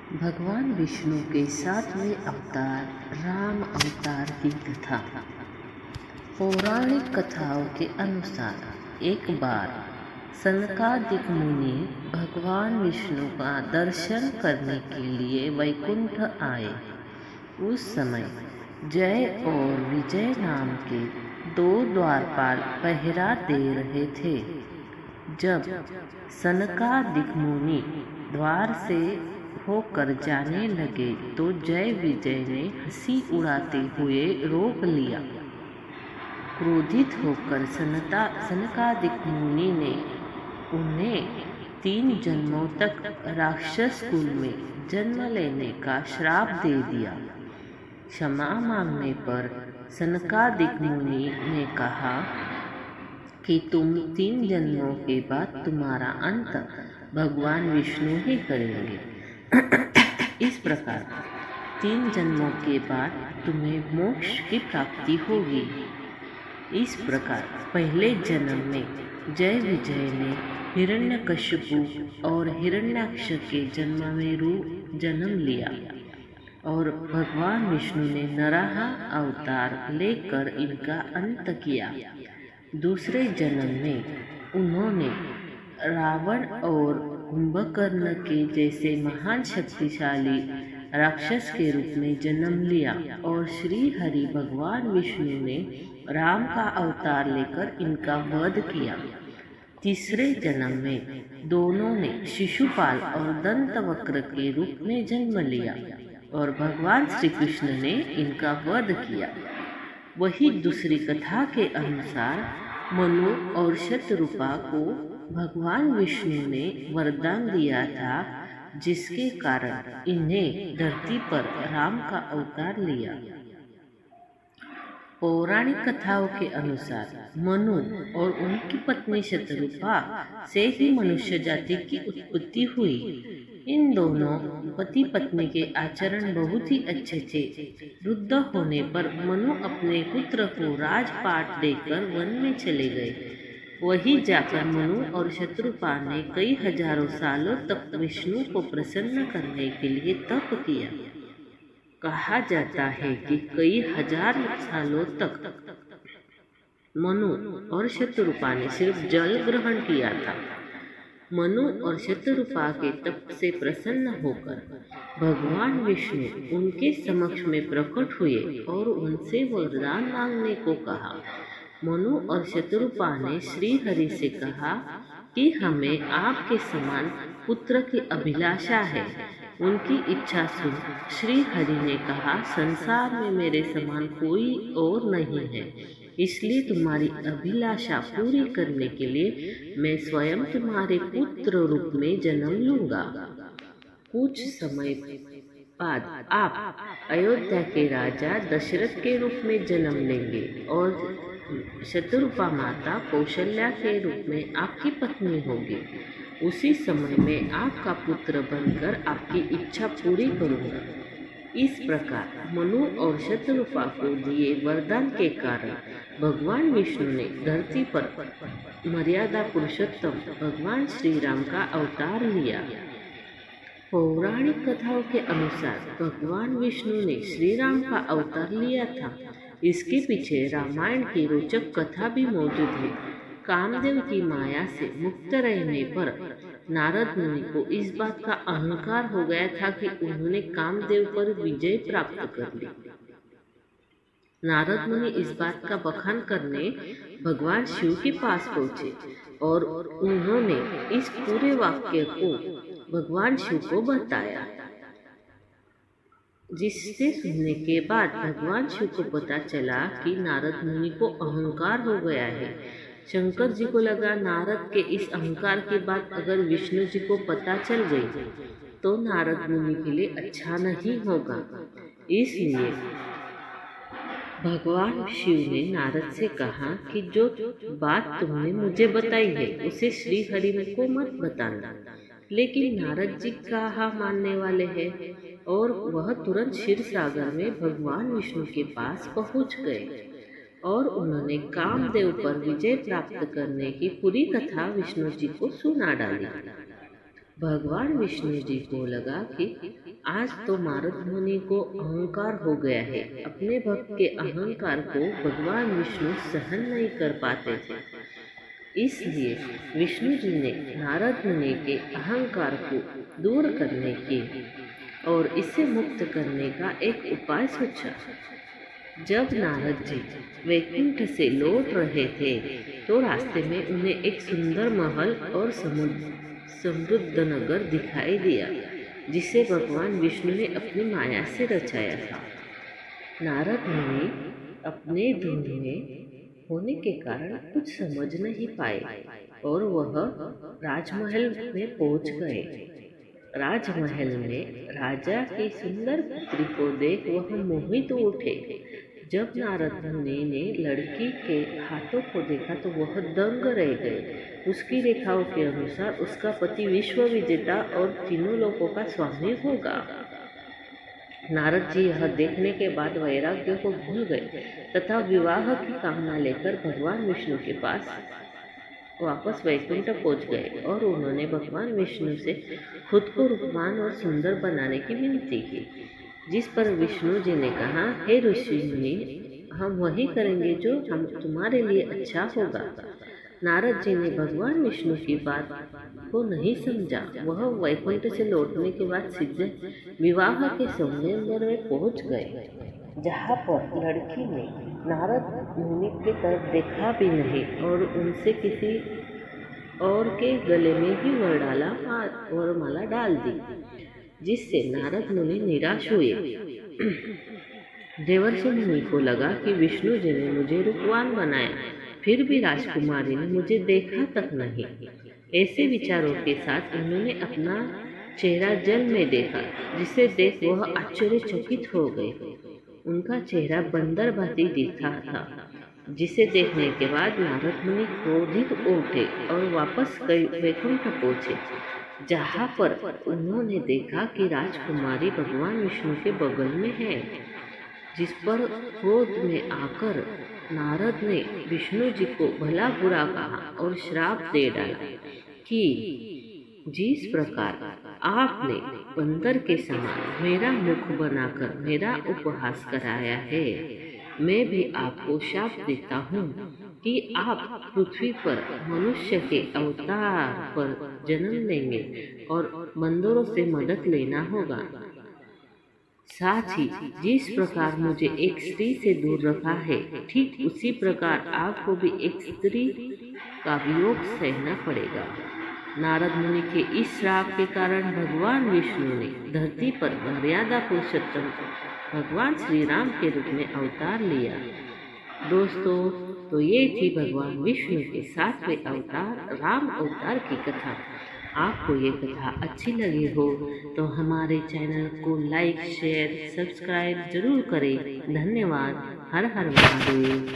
भगवान विष्णु के 7वें अवतार राम अवतार की कथा। पौराणिक कथाओं के अनुसार एक बार सनकादिक मुनि भगवान विष्णु का दर्शन करने के लिए वैकुंठ आए। उस समय जय और विजय नाम के दो द्वारपाल पहरा दे रहे थे। जब सनकादिक मुनि द्वार से होकर जाने लगे तो जय विजय ने हंसी उड़ाते हुए रोक लिया। क्रोधित होकर सनकादिक मुनि ने उन्हें 3 जन्मों तक राक्षस कुल में जन्म लेने का श्राप दे दिया। क्षमा मांगने पर सनकादिक मुनि ने कहा कि तुम 3 जन्मों के बाद तुम्हारा अंत भगवान विष्णु ही करेंगे। इस प्रकार 3 जन्मों के बाद तुम्हें मोक्ष की प्राप्ति होगी। इस प्रकार पहले जन्म में जय विजय ने हिरण्यकशिपु और हिरण्याक्ष के जन्म में जन्म लिया और भगवान विष्णु ने नरह अवतार लेकर इनका अंत किया। दूसरे जन्म में उन्होंने रावण और कुंभकर्ण के जैसे महान शक्तिशाली राक्षस के रूप में जन्म लिया और श्री हरि भगवान विष्णु ने राम का अवतार लेकर इनका वध किया। तीसरे जन्म में दोनों ने शिशुपाल और दंतवक्र के रूप में जन्म लिया और भगवान श्री कृष्ण ने इनका वध किया। वही दूसरी कथा के अनुसार मनु और शतरूपा को भगवान विष्णु ने वरदान दिया था, जिसके कारण इन्हें धरती पर राम का अवतार लिया। पौराणिक कथाओं के अनुसार मनु और उनकी पत्नी शतरूपा से ही मनुष्य जाति की उत्पत्ति हुई। इन दोनों पति पत्नी के आचरण बहुत ही अच्छे थे। वृद्ध होने पर मनु अपने पुत्र को राजपाट देकर वन में चले गए। वहीं जाकर मनु और शतरूपा ने कई हजारों सालों तक विष्णु को प्रसन्न करने के लिए तप किया। कहा जाता है कि कई हजार सालों तक मनु और शतरूपा ने सिर्फ जल ग्रहण किया था। मनु और शतरूपा के तप से प्रसन्न होकर भगवान विष्णु उनके समक्ष में प्रकट हुए और उनसे वरदान मांगने को कहा। मनु और शतरूपा ने श्री हरि से कहा कि हमें आपके समान पुत्र की अभिलाषा है। उनकी इच्छा सुन श्री हरि ने कहा, संसार में मेरे समान कोई और नहीं है, इसलिए तुम्हारी अभिलाषा पूरी करने के लिए मैं स्वयं तुम्हारे पुत्र रूप में जन्म लूंगा। कुछ समय बाद आप अयोध्या के राजा दशरथ के रूप में जन्म लेंगे और शतरूपा माता कौशल्या के रूप में आपकी पत्नी होगी। उसी समय में आपका पुत्र बनकर आपकी इच्छा पूरी करूंगा। इस प्रकार मनु और शतरूपा को दिए वरदान के कारण भगवान विष्णु ने धरती पर मर्यादा पुरुषोत्तम भगवान श्री राम का अवतार लिया। पौराणिक कथाओं के अनुसार भगवान विष्णु ने श्री राम का अवतार लिया था। इसके पीछे रामायण की रोचक कथा भी मौजूद है। कामदेव की माया से मुक्त रहने पर नारद मुनि को इस बात का अहंकार हो गया था कि उन्होंने कामदेव पर विजय प्राप्त कर ली। नारद मुनि इस बात का बखान करने भगवान शिव के पास पहुंचे और उन्होंने इस पूरे वाक्य को भगवान शिव को बताया, जिससे सुनने के बाद भगवान शिव को पता चला कि नारद मुनि को अहंकार हो गया है। शंकर जी को लगा नारद के इस अहंकार की बात अगर विष्णु जी को पता चल गई तो नारद मुनि के लिए अच्छा नहीं होगा। इसलिए भगवान शिव ने नारद से कहा कि जो बात तुमने मुझे बताई है उसे श्री हरि को मत बताना। लेकिन नारद जी कहा मानने वाले हैं और वह तुरंत क्षीर सागर में भगवान विष्णु के पास पहुंच गए और उन्होंने कामदेव पर विजय प्राप्त करने की पूरी कथा विष्णु जी को सुना डाली। भगवान विष्णु जी को लगा कि आज तो नारद मुनि को अहंकार हो गया है। अपने भक्त के अहंकार को भगवान विष्णु सहन नहीं कर पाते थे। इसलिए विष्णु जी ने नारद मुनि के अहंकार को दूर करने की और इसे मुक्त करने का एक उपाय सोचा। जब नारद जी वैकुंठ से लौट रहे थे तो रास्ते में उन्हें एक सुंदर महल और समृद्ध नगर दिखाई दिया, जिसे भगवान विष्णु ने अपनी माया से रचाया था। नारद मुनि अपने धुन में होने के कारण कुछ समझ नहीं पाए और वह राजमहल में पहुंच गए। राजमहल में राजा की सुंदर पुत्री को देख वह मोहित उठे। जब नारद मुनि ने लड़की के हाथों को देखा तो वह दंग रह गए। उसकी रेखाओं के अनुसार उसका पति विश्व विजेता और तीनों लोकों का स्वामी होगा। नारद जी यह देखने के बाद वैराग्य को भूल गए तथा विवाह की कामना लेकर भगवान विष्णु के पास वापस वैकुंठ पहुंच गए और उन्होंने भगवान विष्णु से खुद को रूपवान और सुंदर बनाने की विनती की। जिस पर विष्णु जी ने कहा, हे ऋषि मुनि, हम वही करेंगे जो हम तुम्हारे लिए अच्छा होगा। नारद जी ने भगवान विष्णु की बात को नहीं समझा। वह वैकुंठ से लौटने के बाद सीधे विवाह के संगमरमर में पहुंच गए, जहाँ पर लड़की ने नारद मुनि की तरफ देखा भी नहीं और उनसे किसी और के गले में ही वरमाला डाल दी, जिससे नारद मुनि निराश हुए। देवर्षि मुनि को लगा कि विष्णु जी ने मुझे रूपवान बनाया, फिर भी राजकुमारी ने मुझे देखा तक नहीं। ऐसे विचारों के साथ उन्होंने अपना चेहरा जल में देखा, जिसे देख वह आश्चर्यचकित हो गए। उनका चेहरा बंदर भांति दिखता था, जिसे देखने के बाद नारद मुनि क्रोधित उठे और वापस वैकुंठ पहुंचे, जहाँ पर उन्होंने देखा कि राजकुमारी भगवान विष्णु के बगल में है। जिस पर क्रोध में आकर नारद ने विष्णु जी को भला बुरा कहा और श्राप दे डाला कि जिस प्रकार आपने बंदर के समान मेरा मुख बनाकर मेरा उपहास कराया है, मैं भी आपको शाप देता हूँ कि आप पृथ्वी पर मनुष्य के अवतार पर जन्म लेंगे और बंदरों से मदद लेना होगा। साथ ही जिस प्रकार मुझे एक स्त्री से दूर रखा है, ठीक उसी प्रकार आपको भी एक स्त्री का वियोग सहना पड़ेगा। नारद मुनि के इस श्राप के कारण भगवान विष्णु ने धरती पर मर्यादा पुरुषोत्तम भगवान श्री राम के रूप में अवतार लिया। दोस्तों, तो ये थी भगवान विष्णु के 7वें अवतार राम अवतार की कथा। आपको ये कथा अच्छी लगी हो तो हमारे चैनल को लाइक, शेयर, सब्सक्राइब जरूर करें। धन्यवाद। हर हर महादेव।